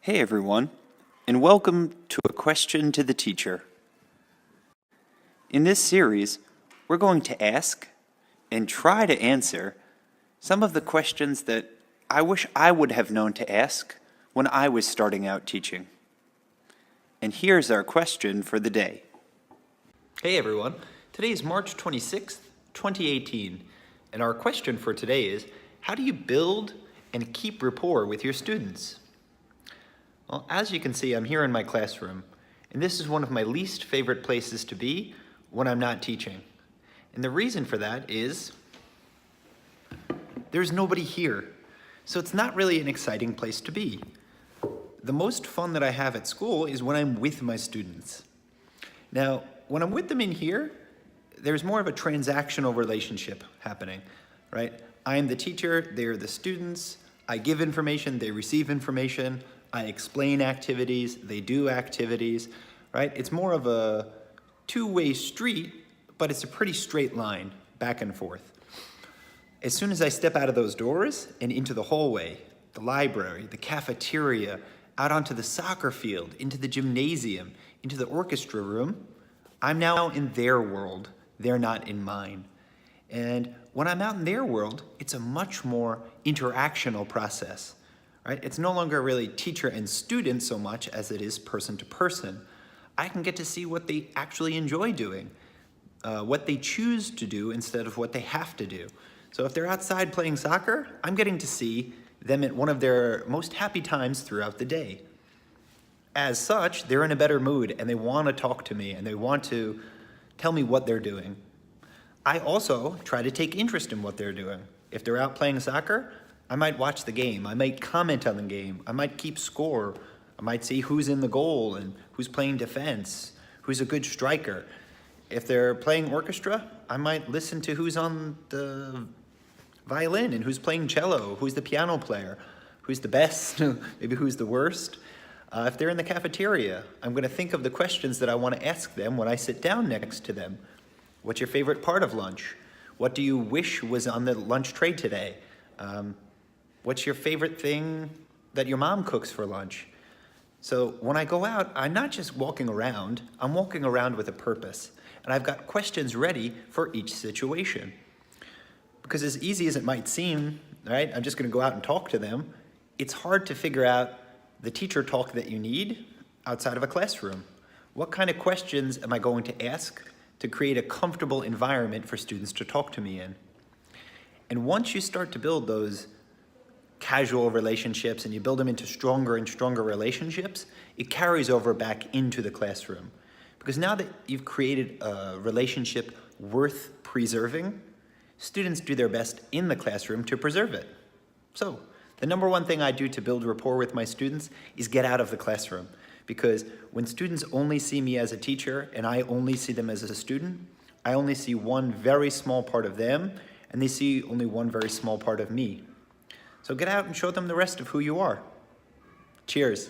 Hey everyone, and welcome to A Question to the Teacher. In this series, we're going to ask and try to answer some of the questions that I wish I would have known to ask when I was starting out teaching. And here's our question for the day. Hey everyone, today is March 26th, 2018, and our question for today is, how do you build and keep rapport with your students? Well, as you can see, I'm here in my classroom, and this is one of my least favorite places to be when I'm not teaching. And the reason for that is there's nobody here, so it's not really an exciting place to be. The most fun that I have at school is when I'm with my students. Now, when I'm with them in here, there's more of a transactional relationship happening, right? I'm the teacher, they're the students, I give information, they receive information, I explain activities, they do activities, right? It's more of a two-way street, but it's a pretty straight line back and forth. As soon as I step out of those doors and into the hallway, the library, the cafeteria, out onto the soccer field, into the gymnasium, into the orchestra room, I'm now in their world. They're not in mine. And when I'm out in their world, it's a much more interactional process. Right? It's no longer really teacher and student so much as it is person to person. I can get to see what they actually enjoy doing, what they choose to do instead of what they have to do. So if they're outside playing soccer, I'm getting to see them at one of their most happy times throughout the day. As such, they're in a better mood and they want to talk to me and they want to tell me what they're doing. I also try to take interest in what they're doing. If they're out playing soccer, I might watch the game, I might comment on the game, I might keep score, I might see who's in the goal and who's playing defense, who's a good striker. If they're playing orchestra, I might listen to who's on the violin and who's playing cello, who's the piano player, who's the best, maybe who's the worst. If they're in the cafeteria, I'm going to think of the questions that I want to ask them when I sit down next to them. What's your favorite part of lunch? What do you wish was on the lunch tray today? What's your favorite thing that your mom cooks for lunch? So when I go out, I'm not just walking around, I'm walking around with a purpose. And I've got questions ready for each situation. Because as easy as it might seem, right, I'm just gonna go out and talk to them, it's hard to figure out the teacher talk that you need outside of a classroom. What kind of questions am I going to ask to create a comfortable environment for students to talk to me in? And once you start to build those casual relationships and you build them into stronger and stronger relationships, it carries over back into the classroom. Because now that you've created a relationship worth preserving, students do their best in the classroom to preserve it. So the number one thing I do to build rapport with my students is get out of the classroom. Because when students only see me as a teacher and I only see them as a student, I only see one very small part of them and they see only one very small part of me. So get out and show them the rest of who you are. Cheers.